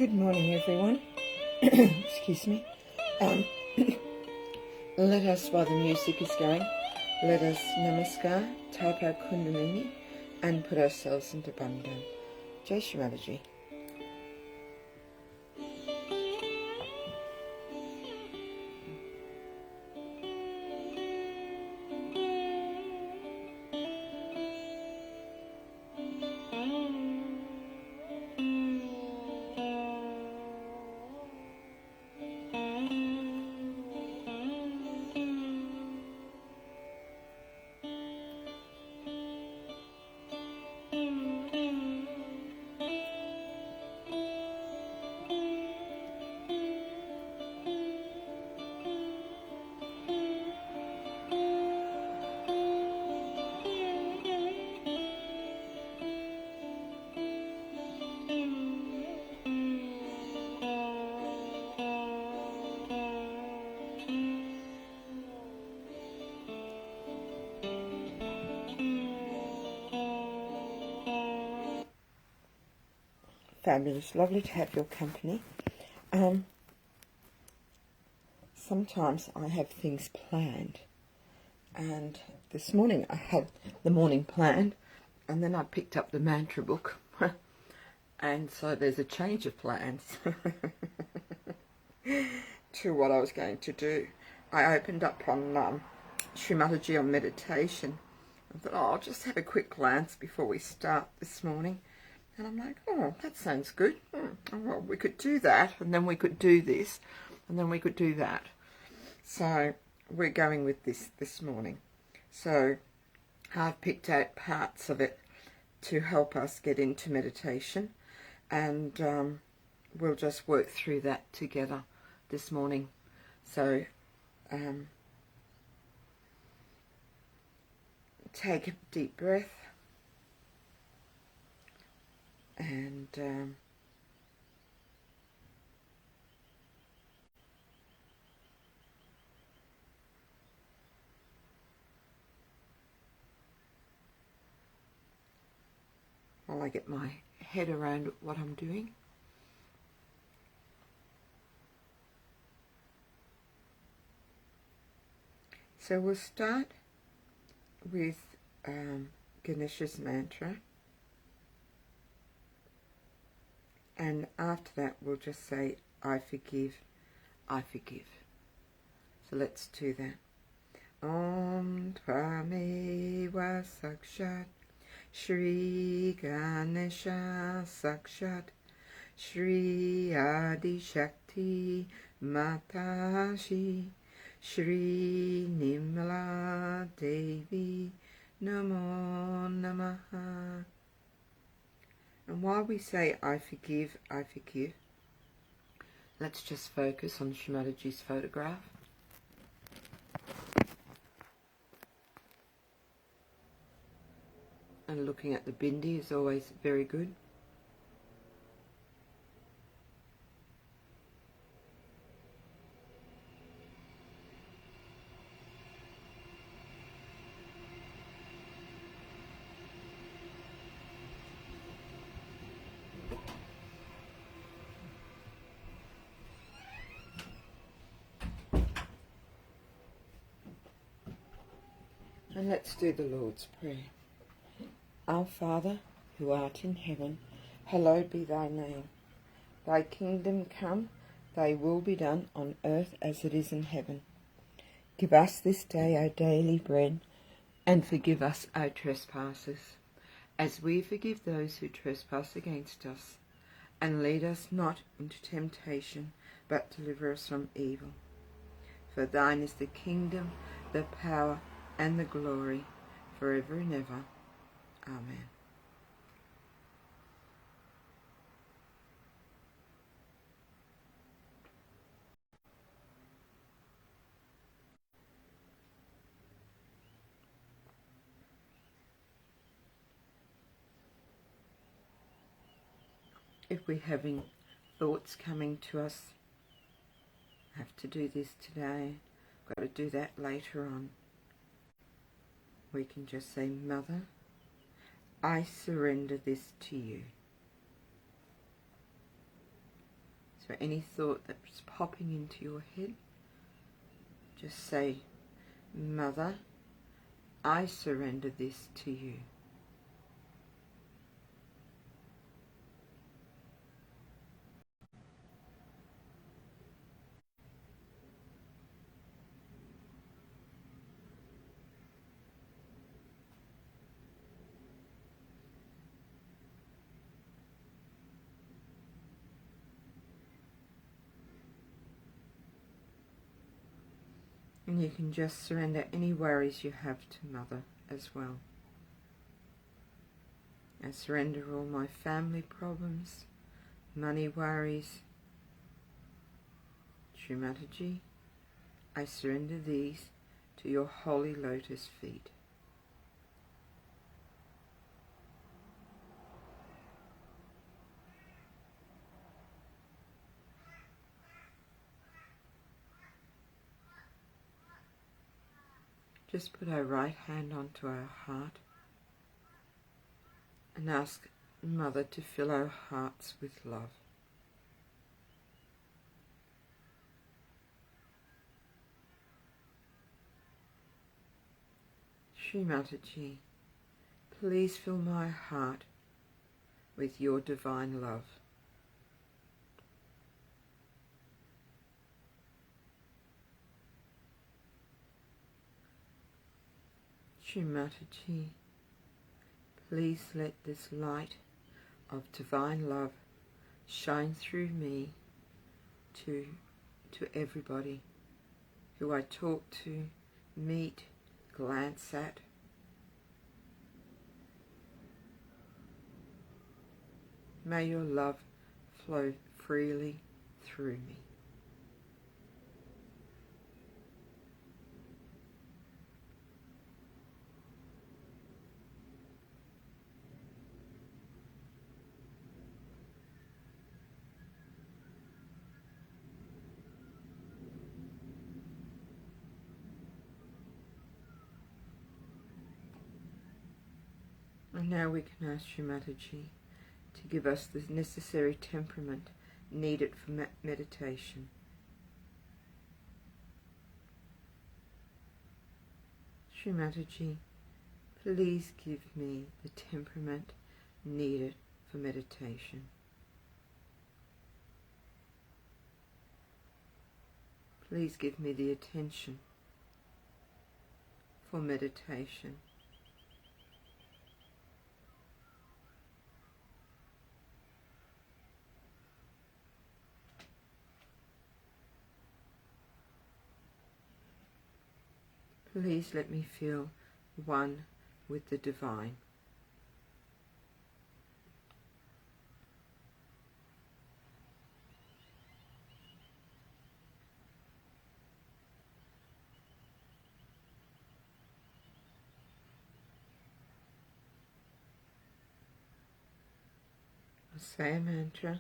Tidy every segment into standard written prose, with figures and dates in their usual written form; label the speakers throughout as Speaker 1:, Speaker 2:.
Speaker 1: Good morning, everyone. Excuse me. Um, let us, while the music is going, let us namaskar, type our kundalini, and put ourselves into Bandhan. Jai Shri Mataji. Fabulous, lovely to have your company. Sometimes I have things planned, and this morning I had the morning planned, and then I picked up the mantra book, and so there's a change of plans to what I was going to do. I opened up on Shri Mataji on meditation. I thought, oh, I'll just have a quick glance before we start this morning. And I'm like, oh, that sounds good. Well, we could do that, and then we could do this, and then we could do that. So we're going with this morning. So I've picked out parts of it to help us get into meditation, and we'll just work through that together this morning. So take a deep breath. And while I get my head around what I'm doing. So we'll start with Ganesha's mantra. And after that, we'll just say, I forgive, I forgive. So let's do that. Om Tvameva Sakshat Shri Ganesha Sakshat Shri Adi Shakti Mataji Shri Nimala Devi Namo Namaha. And while we say, I forgive, let's just focus on Shri Mataji's photograph. And looking at the bindi is always very good. And let's do the Lord's Prayer. Our Father, who art in heaven, hallowed be thy name. Thy kingdom come, thy will be done on earth as it is in heaven. Give us this day our daily bread, and forgive us our trespasses, as we forgive those who trespass against us. And lead us not into temptation, but deliver us from evil. For thine is the kingdom, the power, and the glory, forever and ever. Amen. If we're having thoughts coming to us, I have to do this today, got to do that later on, we can just say, Mother, I surrender this to you. So any thought that's popping into your head, just say, Mother, I surrender this to you. And you can just surrender any worries you have to Mother as well. I surrender all my family problems, money worries. Shri Mataji, I surrender these to your holy lotus feet. Just put our right hand onto our heart and ask Mother to fill our hearts with love. Shri Mataji, please fill my heart with your divine love. Shri Mataji, please let this light of divine love shine through me to everybody who I talk to, meet, glance at. May your love flow freely through me. And now we can ask Shri Mataji to give us the necessary temperament needed for meditation. Shri Mataji, please give me the temperament needed for meditation. Please give me the attention for meditation. Please let me feel one with the divine. I'll say a mantra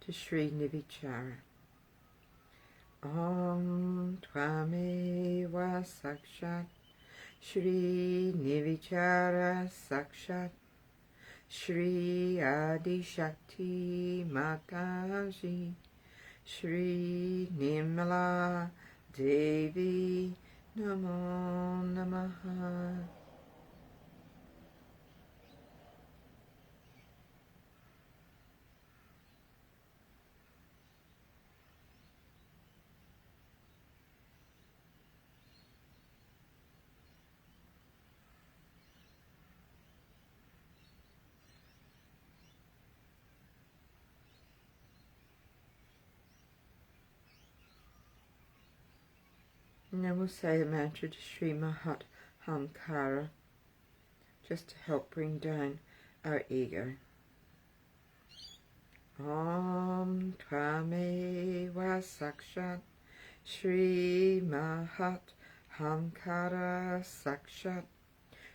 Speaker 1: to Shri Nivichara. Om Tvameva Sakshat Shri Nivichara Sakshat Shri Adi Shakti Mataji Shri Nimala Devi Namo Namaha. And then we'll say the mantra to Shri Mahat Hamkara, just to help bring down our ego. Om Tvameva Sakshat Shri Mahat Hamkara Sakshat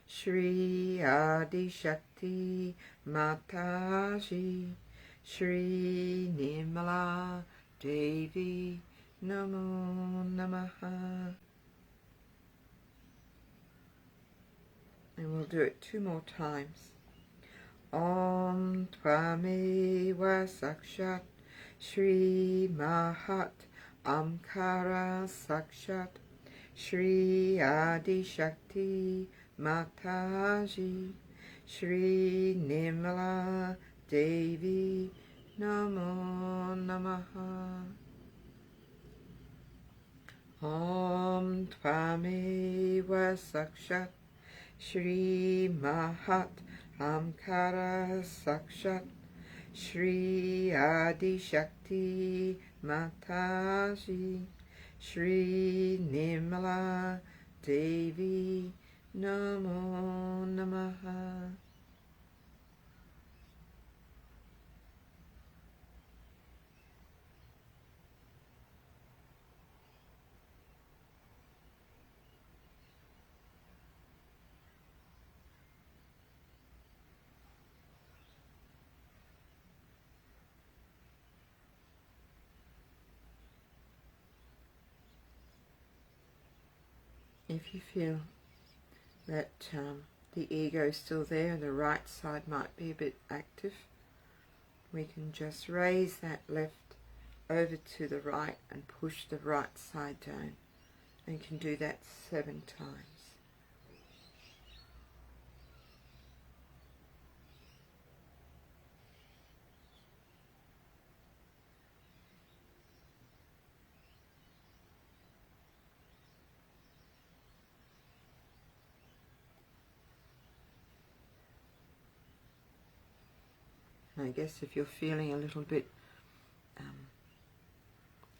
Speaker 1: Shri Adi Shakti Mataji Shri Nimala Devi Namo Namaha. And we'll do it 2 more times. Om Tvameva Sakshat Shri Mahat Amkara Sakshat Shri Adi Shakti Mataji Shri Nirmala Devi Namo Namaha. Om Tvameva Sakshat Shri Mahat Amkara Sakshat Shri Adi Shakti Mataji Shri Nirmala Devi Namo Namaha. If you feel that the ego is still there and the right side might be a bit active, we can just raise that left over to the right and push the right side down, and can do that 7 times. I guess if you're feeling a little bit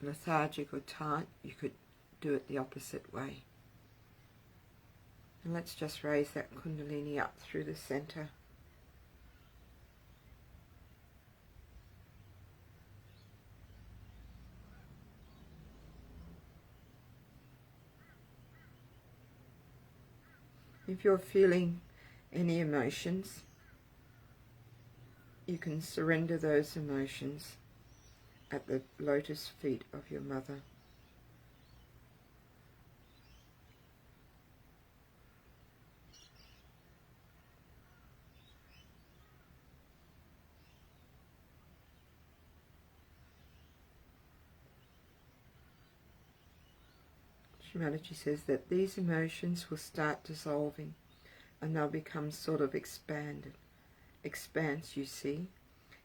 Speaker 1: lethargic or tight, you could do it the opposite way. And let's just raise that Kundalini up through the center. If you're feeling any emotions, you can surrender those emotions at the lotus feet of your mother. Shri Mataji says that these emotions will start dissolving and they'll become sort of expanded. Expanse, you see.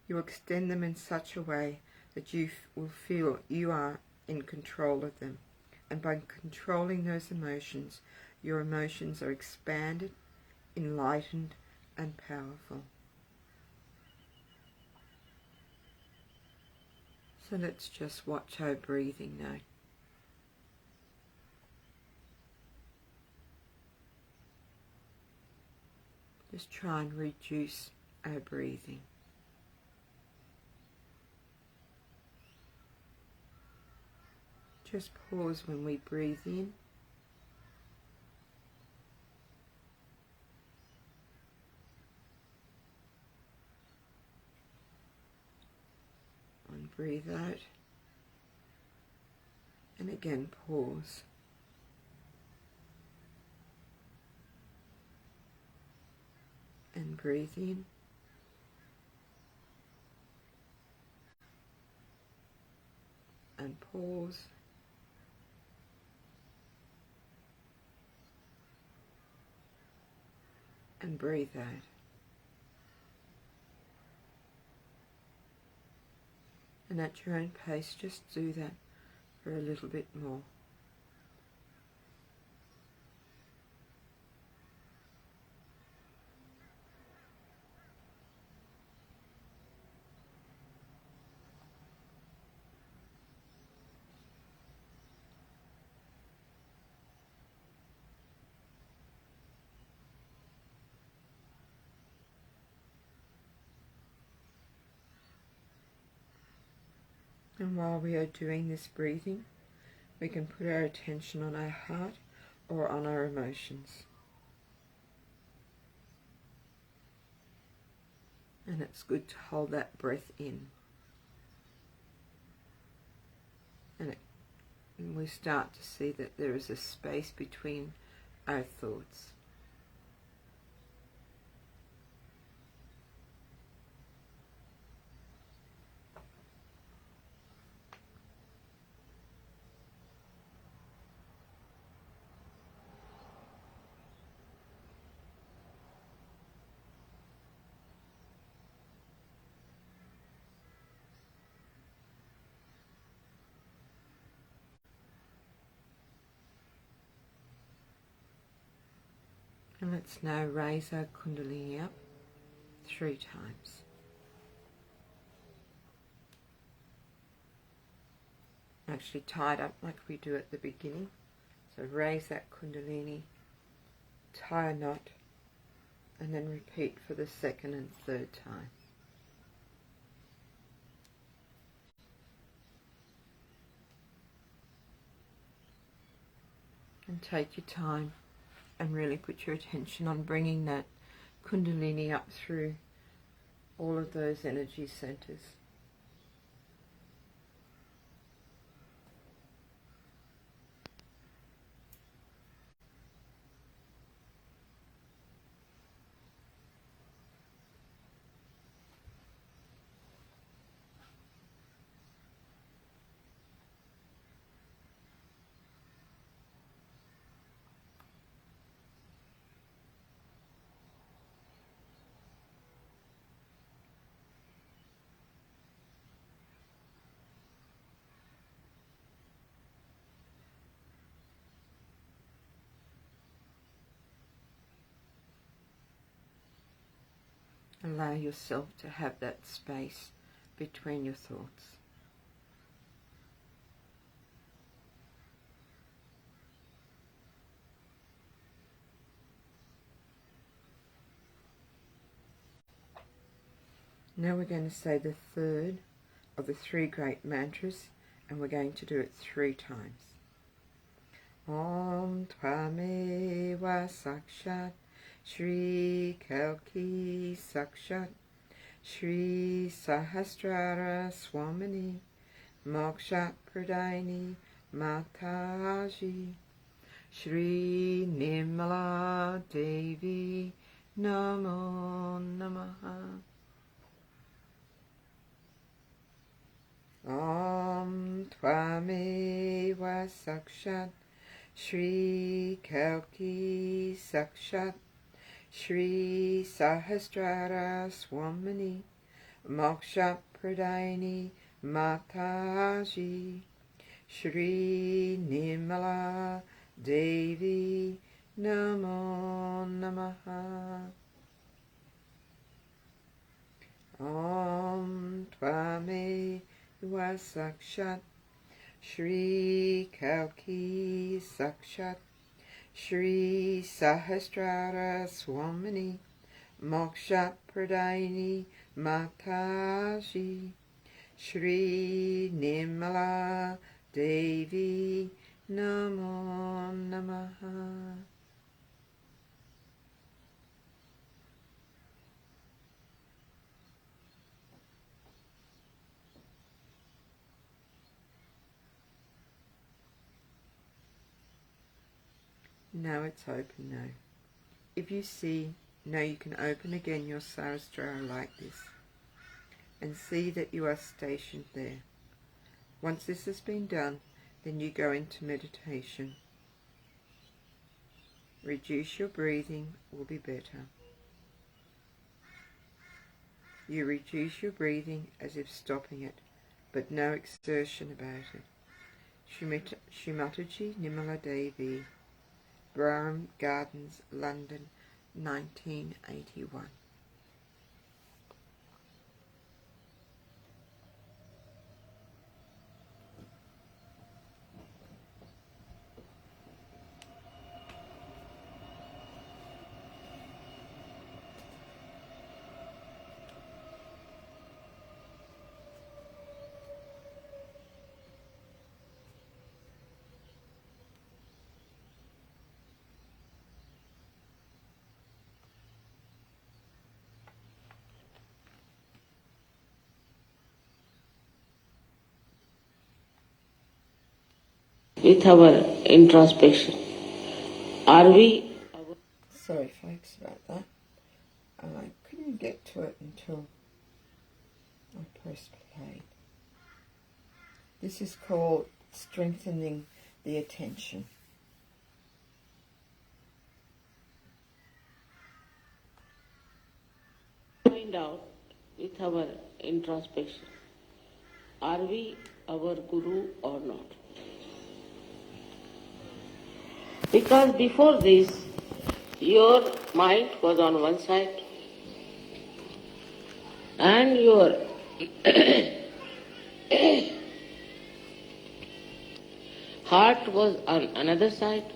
Speaker 1: You extend them in such a way that you will feel you are in control of them. And by controlling those emotions, your emotions are expanded, enlightened, and powerful. So let's just watch our breathing now. Just try and reduce our breathing. Just pause when we breathe in. And breathe out. And again pause. And breathe in. And pause. And breathe out. And at your own pace, just do that for a little bit more. And while we are doing this breathing, we can put our attention on our heart or on our emotions. And it's good to hold that breath in. And we start to see that there is a space between our thoughts. And let's now raise our Kundalini up 3 times. Actually tie it up like we do at the beginning. So raise that Kundalini, tie a knot, and then repeat for the 2nd and 3rd time. And take your time and really put your attention on bringing that Kundalini up through all of those energy centers. Allow yourself to have that space between your thoughts. Now we're going to say the 3rd of the 3 great mantras, and we're going to do it 3 times. Om Tvameva Sakshat Shri Kalki Sakshat Shri Sahasrara Swamini Moksha Pradini Mataji Shri Nirmala Devi Namo Namaha. Om Tvameva Sakshat Shri Kalki Sakshat Shri Sahasrara Swamini Moksha Pradini Mataji Shri Nirmala Devi Namo Namaha. Om Tvameva Sakshat Shri Kalki Sakshat Shri Sahasrara Swamini Moksha Pradini Mataji Shri Nirmala Devi Namo Namaha. Now it's open now. If you see, now you can open again your Sahasrara like this and see that you are stationed there. Once this has been done, then you go into meditation. Reduce your breathing will be better. You reduce your breathing as if stopping it, but no exertion about it. Shri Mataji Nirmala Devi, Brougham Gardens, London, 1981.
Speaker 2: With our introspection, are we?
Speaker 1: Sorry folks about that. I couldn't get to it until I pressed play. This is called strengthening the attention.
Speaker 2: Find out with our introspection, are we our guru or not? Because before this, your mind was on one side and your heart was on another side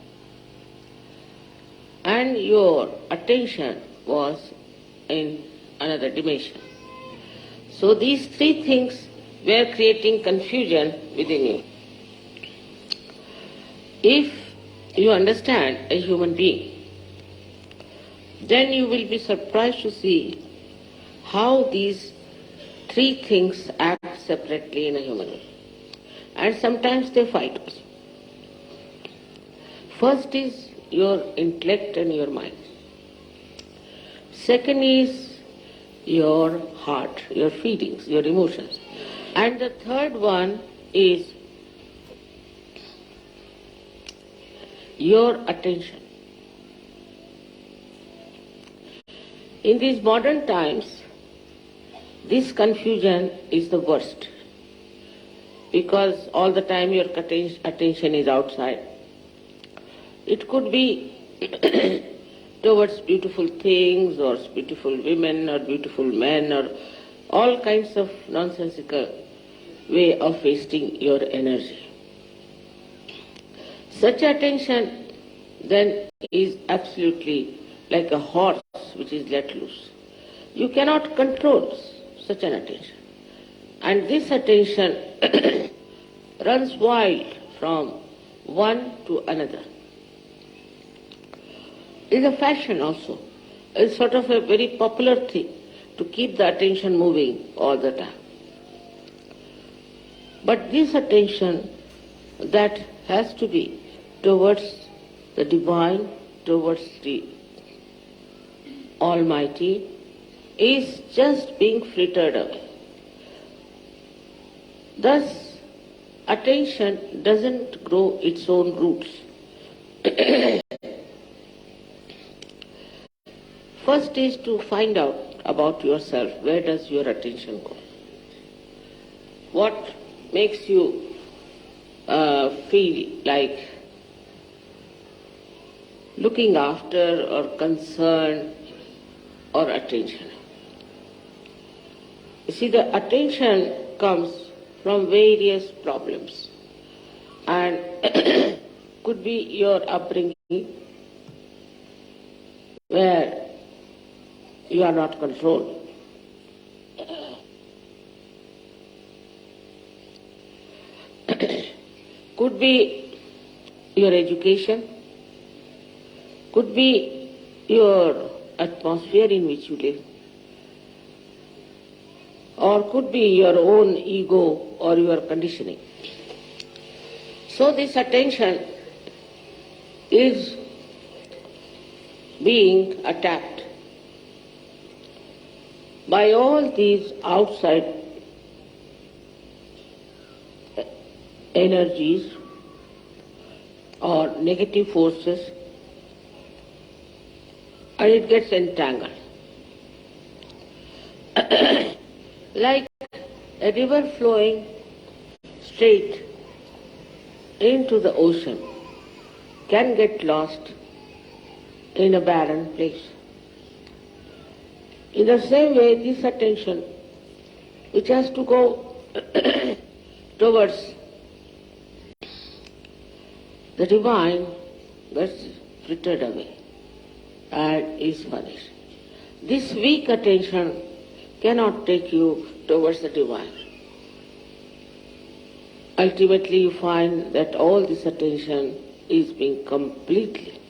Speaker 2: and your attention was in another dimension. So these three things were creating confusion within you. If you understand a human being, then you will be surprised to see how these three things act separately in a human being. And sometimes they fight also. First is your intellect and your mind. Second is your heart, your feelings, your emotions. And the third one is your attention. In these modern times, this confusion is the worst because all the time your attention is outside. It could be towards beautiful things or beautiful women or beautiful men or all kinds of nonsensical way of wasting your energy. Such attention then is absolutely like a horse which is let loose. You cannot control such an attention. And this attention runs wild from one to another. It is a fashion also. It's sort of a very popular thing to keep the attention moving all the time. But this attention that has to be towards the divine, towards the Almighty, is just being frittered away. Thus, attention doesn't grow its own roots. First is to find out about yourself. Where does your attention go? What makes you feel like looking after or concern or attention? You see, the attention comes from various problems and could be your upbringing where you are not controlled. Could be your education, could be your atmosphere in which you live, or could be your own ego or your conditioning. So this attention is being attacked by all these outside energies or negative forces, and it gets entangled. Like a river flowing straight into the ocean can get lost in a barren place. In the same way, this attention, which has to go towards the divine, gets frittered away and is punished. This weak attention cannot take you towards the divine. Ultimately, you find that all this attention is being completely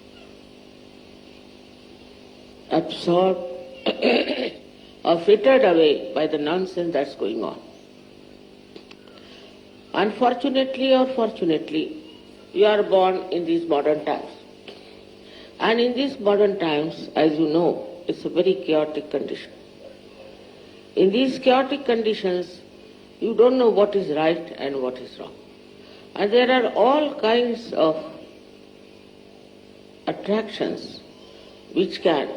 Speaker 2: absorbed or frittered away by the nonsense that's going on. Unfortunately or fortunately, you are born in these modern times. And in these modern times, as you know, it's a very chaotic condition. In these chaotic conditions, you don't know what is right and what is wrong. And there are all kinds of attractions which can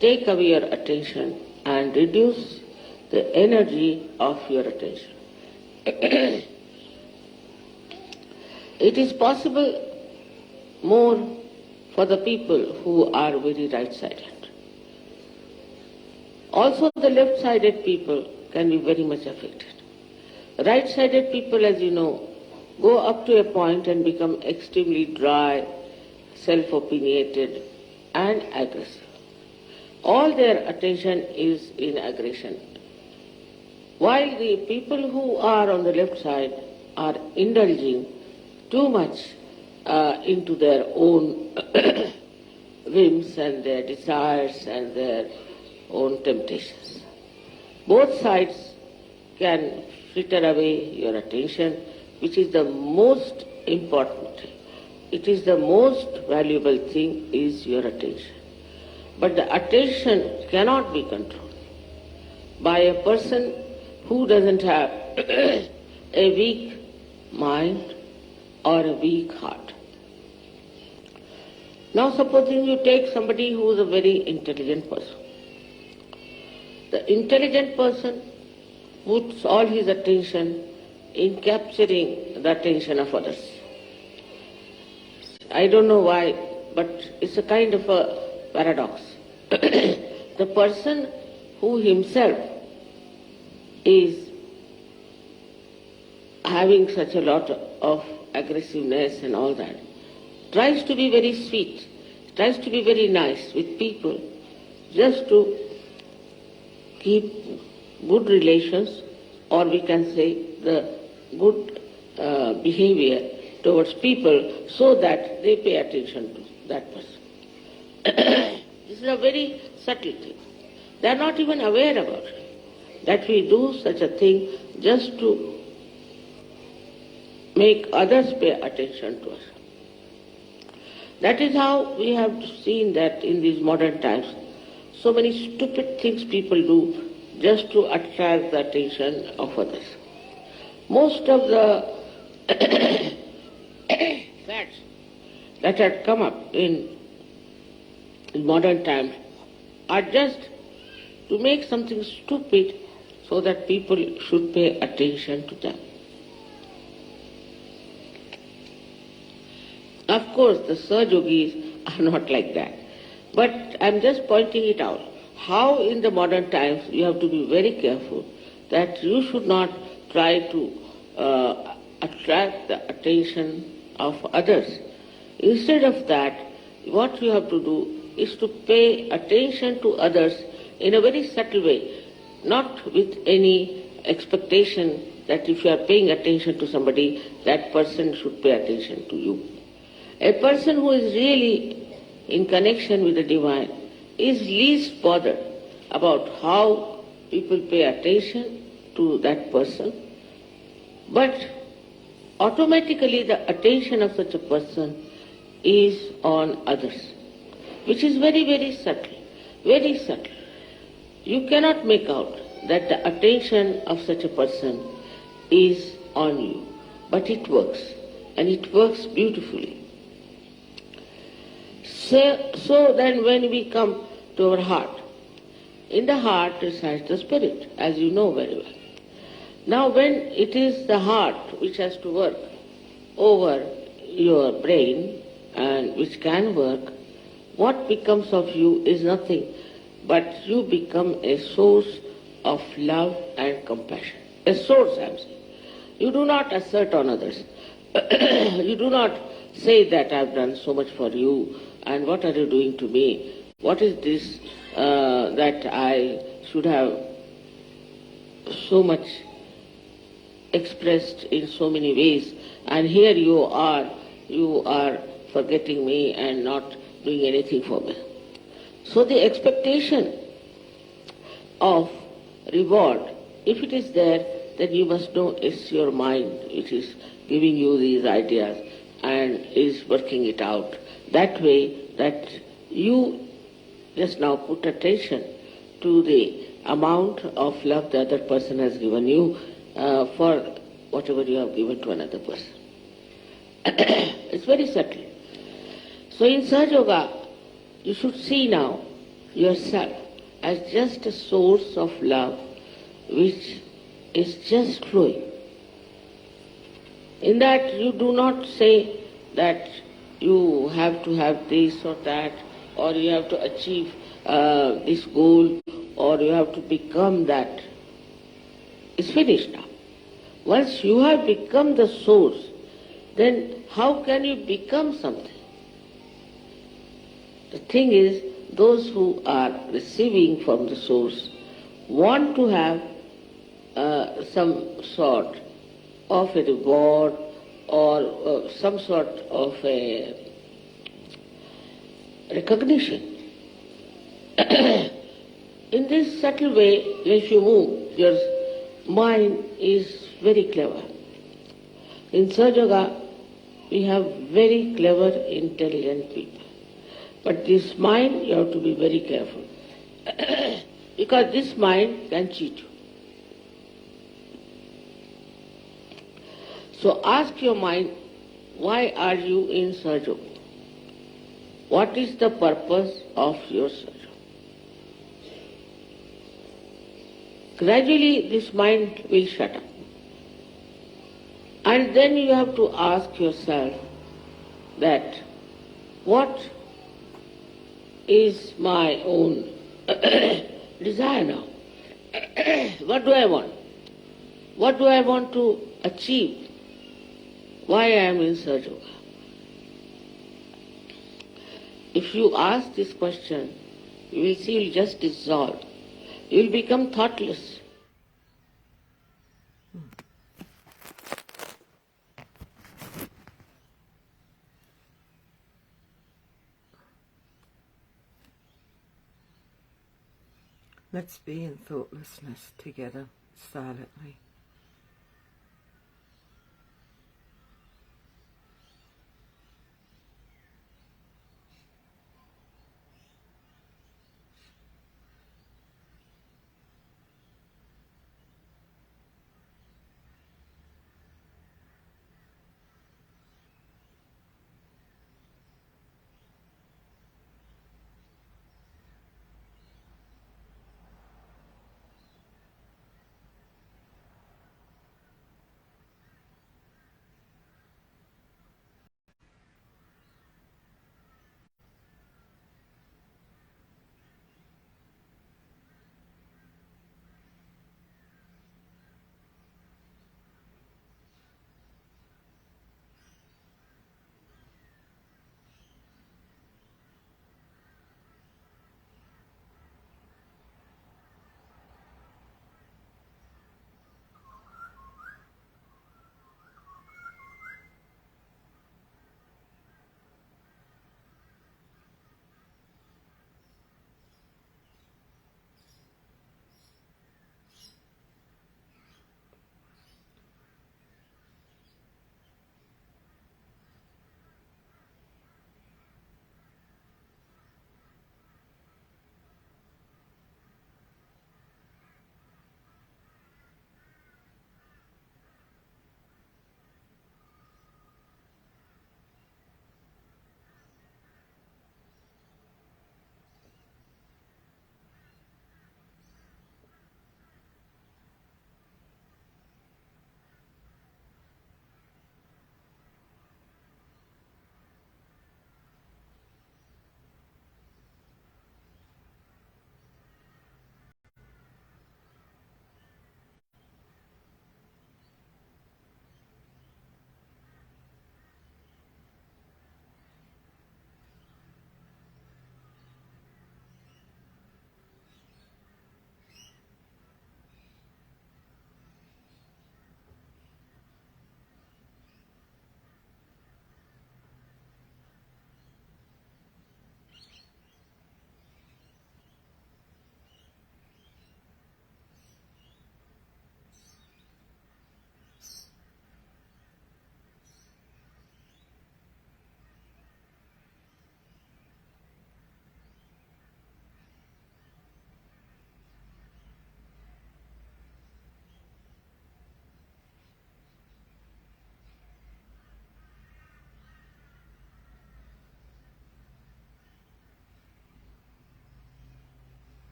Speaker 2: take away your attention and reduce the energy of your attention. It is possible more for the people who are very right-sided. Also, the left-sided people can be very much affected. Right-sided people, as you know, go up to a point and become extremely dry, self-opinionated, and aggressive. All their attention is in aggression. While the people who are on the left side are indulging too much into their own whims and their desires and their own temptations. Both sides can fritter away your attention, which is the most important thing. It is the most valuable thing is your attention. But the attention cannot be controlled by a person who doesn't have a weak mind or a weak heart. Now supposing you take somebody who is a very intelligent person. The intelligent person puts all his attention in capturing the attention of others. I don't know why, but it's a kind of a paradox. The person who himself is having such a lot of aggressiveness and all that, tries to be very sweet, tries to be very nice with people, just to keep good relations, or we can say the good behavior towards people so that they pay attention to that person. This is a very subtle thing. They are not even aware about it, that we do such a thing just to make others pay attention to us. That is how we have seen that in these modern times, so many stupid things people do just to attract the attention of others. Most of the fads that had come up in modern times are just to make something stupid so that people should pay attention to them. Of course, the Sahajogis are not like that. But I'm just pointing it out. How in the modern times you have to be very careful that you should not try to attract the attention of others. Instead of that, what you have to do is to pay attention to others in a very subtle way, not with any expectation that if you are paying attention to somebody, that person should pay attention to you. A person who is really in connection with the divine is least bothered about how people pay attention to that person, but automatically the attention of such a person is on others, which is very, very subtle, very subtle. You cannot make out that the attention of such a person is on you, but it works, and it works beautifully. So then when we come to our heart, in the heart resides the spirit, as you know very well. Now when it is the heart which has to work over your brain, and which can work, what becomes of you is nothing but you become a source of love and compassion. A source, I am saying. You do not assert on others. You do not say that I have done so much for you, and what are you doing to me? What is this that I should have so much expressed in so many ways, and here you are forgetting me and not doing anything for me. So the expectation of reward, if it is there, then you must know it's your mind which is giving you these ideas and is working it out that way that you just now put attention to the amount of love the other person has given you for whatever you have given to another person. It's very subtle. So in Sahaja Yoga, you should see now yourself as just a source of love which is just flowing. In that you do not say that you have to have this or that, or you have to achieve this goal, or you have to become that. It's finished now. Once you have become the source, then how can you become something? The thing is, those who are receiving from the source want to have some sort of a reward or some sort of a recognition. In this subtle way, if you move, your mind is very clever. In Sahaja Yoga, we have very clever, intelligent people. But this mind, you have to be very careful. Because this mind can cheat you. So ask your mind, why are you in Sahaja Yoga? What is the purpose of your Sahaja Yoga? Gradually this mind will shut up. And then you have to ask yourself that what is my own desire now? What do I want? What do I want to achieve? Why I am in Sahaja Yoga? If you ask this question, you will see you will just dissolve. You will become thoughtless.
Speaker 1: Let's be in thoughtlessness together, silently.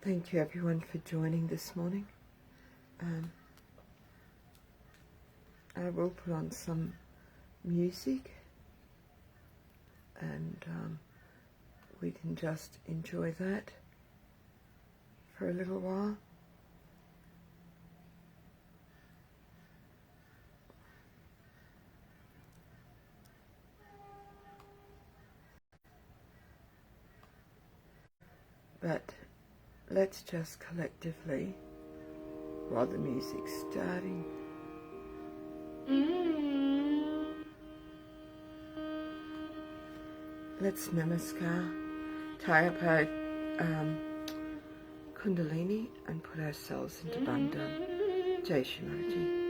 Speaker 1: Thank you everyone for joining this morning. I will put on some music and we can just enjoy that for a little while. But let's just collectively, while the music's starting, let's namaskar, tie up our kundalini and put ourselves into Bandhan. Jai Shri Mataji.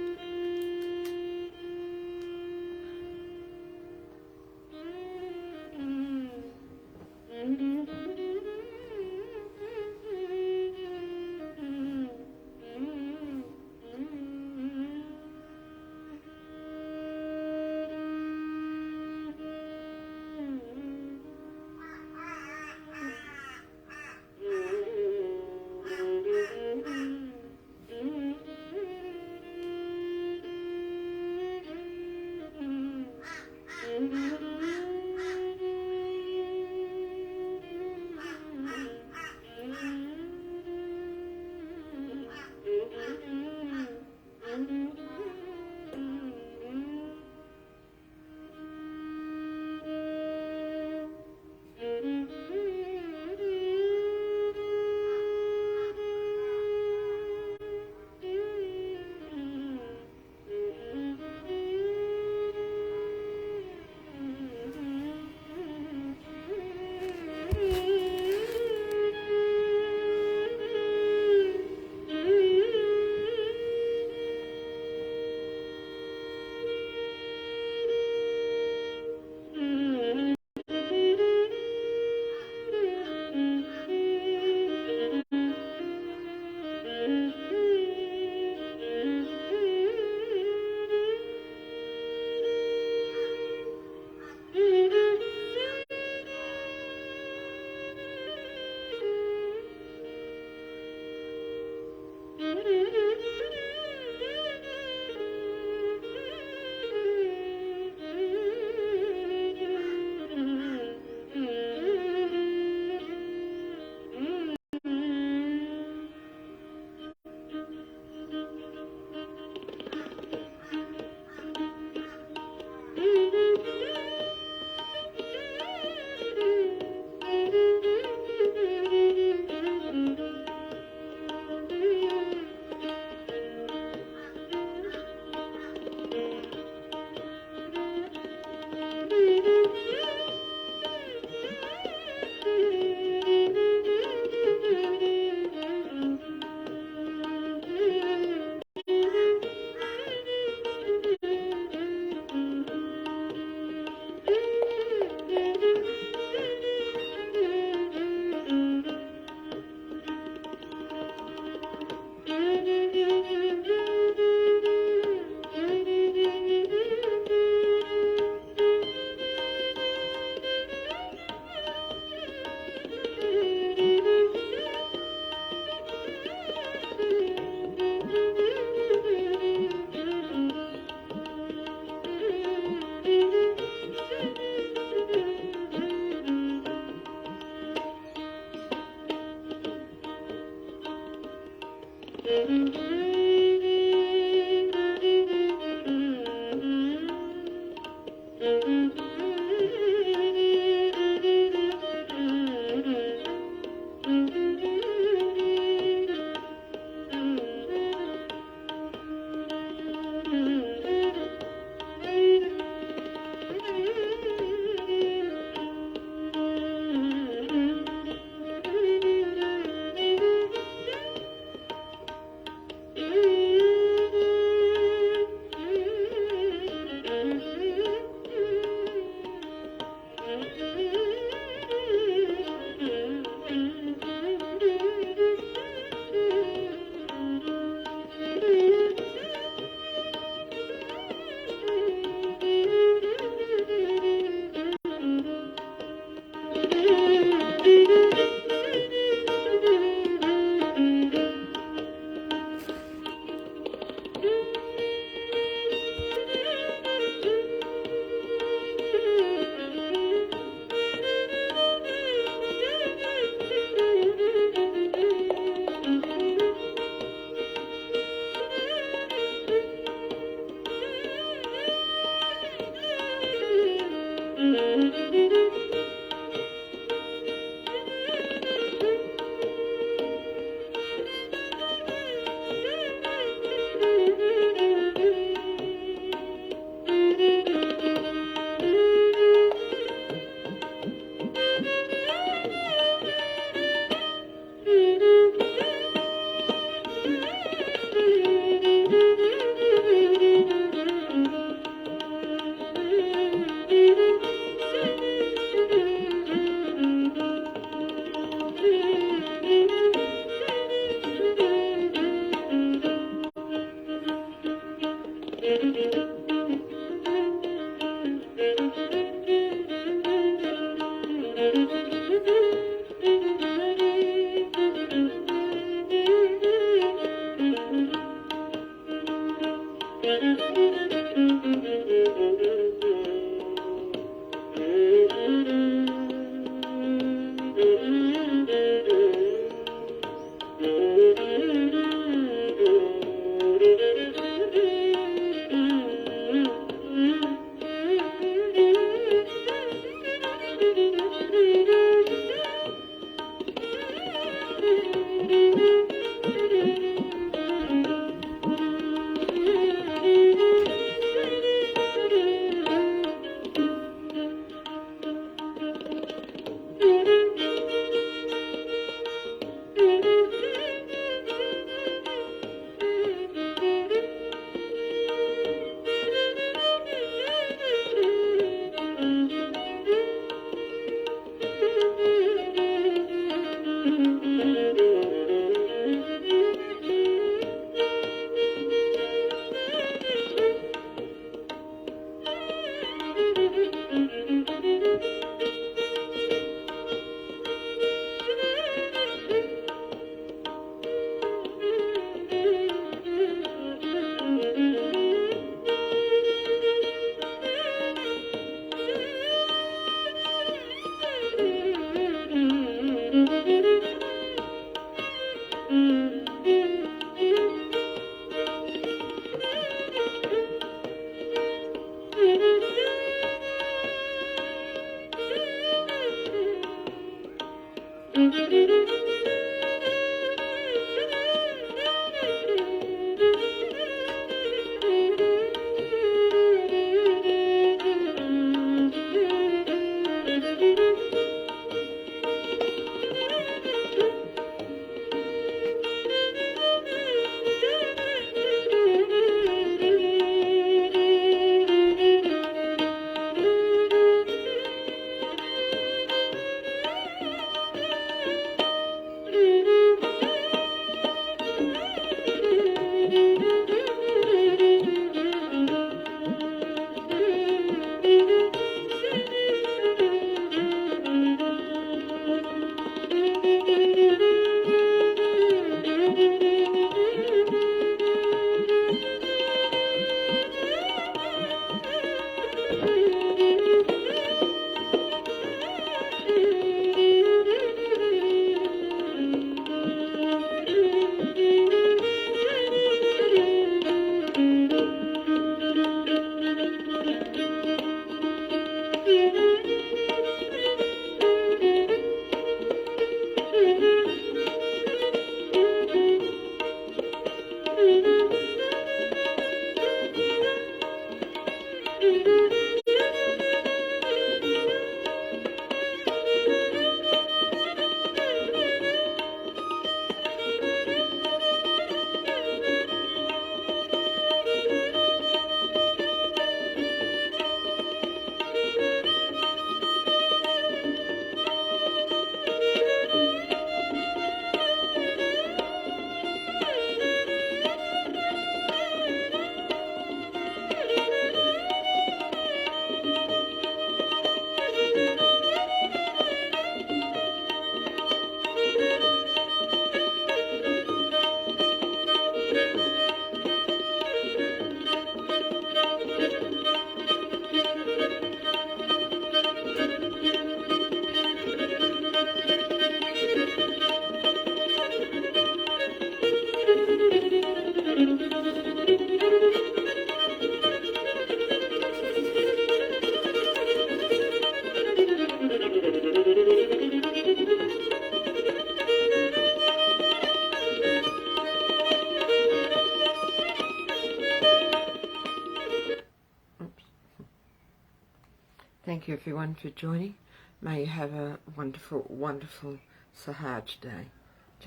Speaker 1: Thank you everyone for joining. May you have a wonderful, wonderful Sahaja day.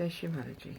Speaker 1: Shri Mataji.